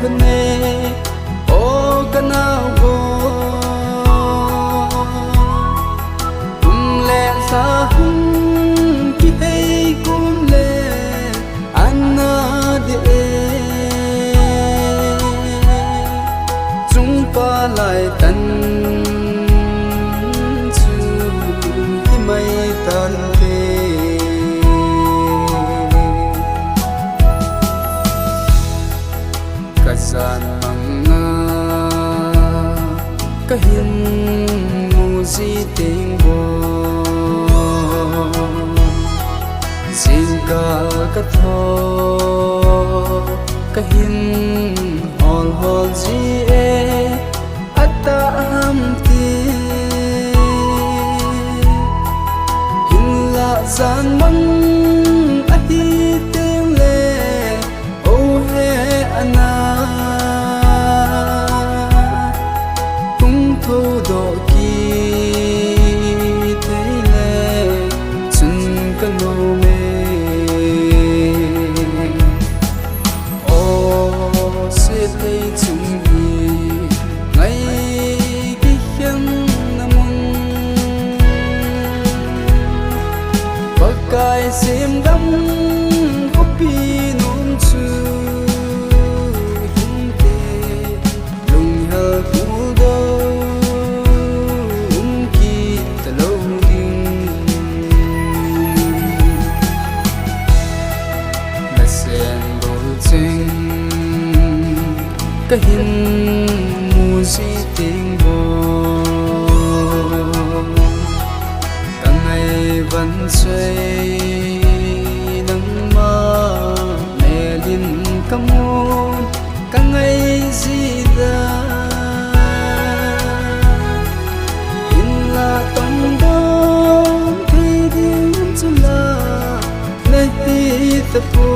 khne o kana go le sa hum ki hey kum le anna de chung pa lai tan chu hi mai tan te kazan manga kahin muzi tingbo zinga katho kahin hol hol ji e ata ham ti hinla zan mang ahi ting le o he ana tung tho do ki te le chun ka no me o se te chung gi ngai ki hiam namun bakai sim dam kopi nom chu hinte lung hal phul do ki talo ding na sen bol ching kahin muzi ting bo kangai van sei nang ma melin kamun kangai zida in la tong don thi din chula nei ti ta pu